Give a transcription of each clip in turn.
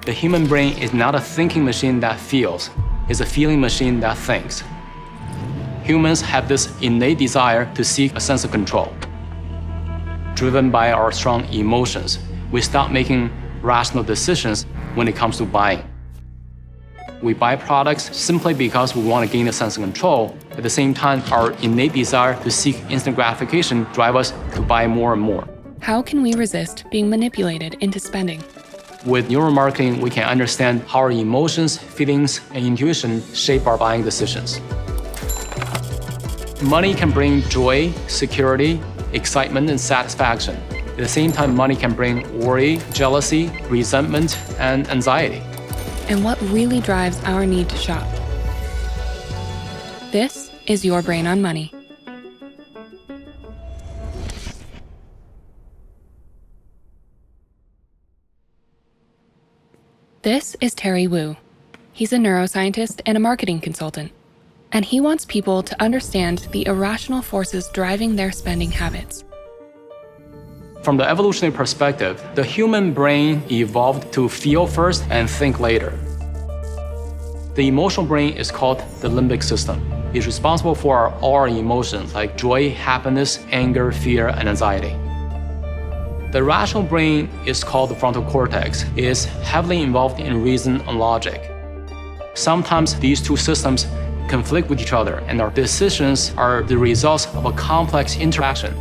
The human brain is not a thinking machine that feels, it's a feeling machine that thinks. Humans have this innate desire to seek a sense of control. Driven by our strong emotions, we stop making rational decisions when it comes to buying. We buy products simply because we want to gain a sense of control. At the same time, our innate desire to seek instant gratification drives us to buy more and more. How can we resist being manipulated into spending? With neuromarketing, we can understand how our emotions, feelings, and intuition shape our buying decisions. Money can bring joy, security, excitement, and satisfaction. At the same time, money can bring worry, jealousy, resentment, and anxiety. And what really drives our need to shop? This is Your Brain on Money. This is Terry Wu. He's a neuroscientist and a marketing consultant, and he wants people to understand the irrational forces driving their spending habits. From the evolutionary perspective, the human brain evolved to feel first and think later. The emotional brain is called the limbic system. It's responsible for all our emotions like joy, happiness, anger, fear, and anxiety. The rational brain is called the frontal cortex. It is heavily involved in reason and logic. Sometimes these two systems conflict with each other, and our decisions are the results of a complex interaction.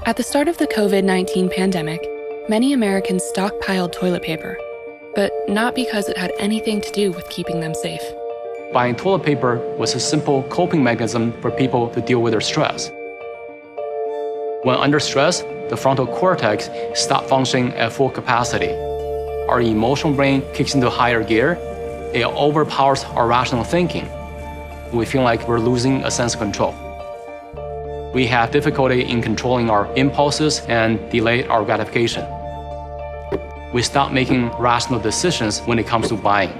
At the start of the COVID-19 pandemic, many Americans stockpiled toilet paper, but not because it had anything to do with keeping them safe. Buying toilet paper was a simple coping mechanism for people to deal with their stress. When under stress, the frontal cortex stops functioning at full capacity. Our emotional brain kicks into higher gear. It overpowers our rational thinking. We feel like we're losing a sense of control. We have difficulty in controlling our impulses and delay our gratification. We stop making rational decisions when it comes to buying.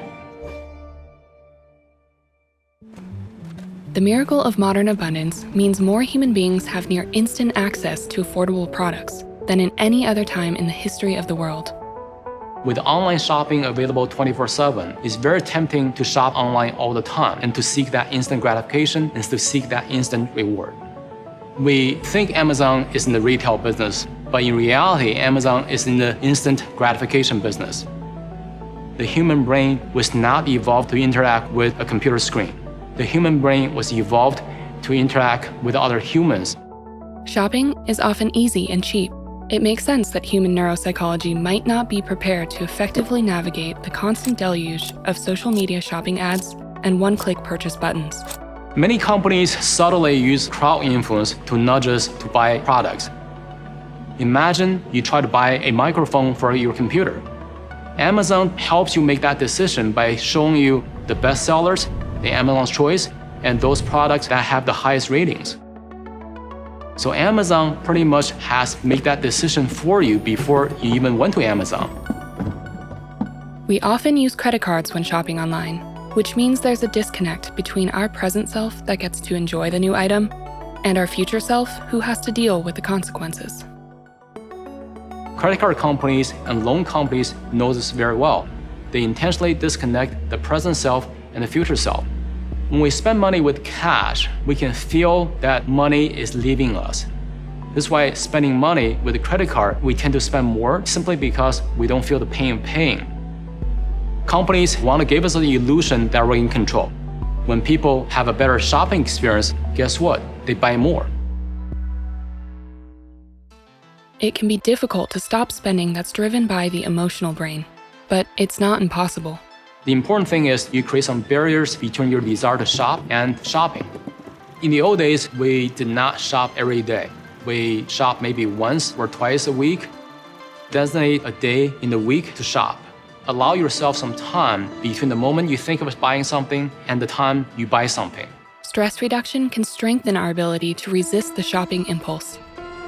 The miracle of modern abundance means more human beings have near instant access to affordable products than in any other time in the history of the world. With online shopping available 24/7, it's very tempting to shop online all the time and to seek that instant gratification and to seek that instant reward. We think Amazon is in the retail business, but in reality, Amazon is in the instant gratification business. The human brain was not evolved to interact with a computer screen. The human brain was evolved to interact with other humans. Shopping is often easy and cheap. It makes sense that human neuropsychology might not be prepared to effectively navigate the constant deluge of social media shopping ads and one-click purchase buttons. Many companies subtly use crowd influence to nudge us to buy products. Imagine you try to buy a microphone for your computer. Amazon helps you make that decision by showing you the best sellers, the Amazon's choice, and those products that have the highest ratings. So Amazon pretty much has made that decision for you before you even went to Amazon. We often use credit cards when shopping online, which means there's a disconnect between our present self that gets to enjoy the new item and our future self who has to deal with the consequences. Credit card companies and loan companies know this very well. They intentionally disconnect the present self and the future self. When we spend money with cash, we can feel that money is leaving us. This is why spending money with a credit card, we tend to spend more simply because we don't feel the pain of paying. Companies want to give us the illusion that we're in control. When people have a better shopping experience, guess what? They buy more. It can be difficult to stop spending that's driven by the emotional brain, but it's not impossible. The important thing is you create some barriers between your desire to shop and shopping. In the old days, we did not shop every day. We shop maybe once or twice a week. Designate a day in the week to shop. Allow yourself some time between the moment you think of buying something and the time you buy something. Stress reduction can strengthen our ability to resist the shopping impulse.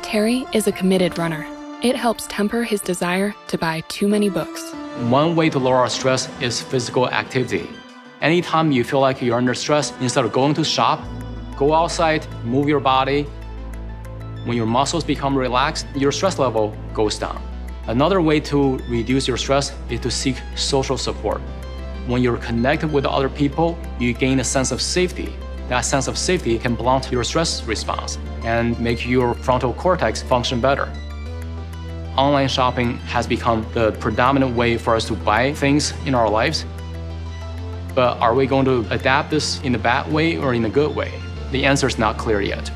Terry is a committed runner. It helps temper his desire to buy too many books. One way to lower our stress is physical activity. Anytime you feel like you're under stress, instead of going to shop, go outside, move your body. When your muscles become relaxed, your stress level goes down. Another way to reduce your stress is to seek social support. When you're connected with other people, you gain a sense of safety. That sense of safety can blunt your stress response and make your frontal cortex function better. Online shopping has become the predominant way for us to buy things in our lives. But are we going to adapt this in a bad way or in a good way? The answer is not clear yet.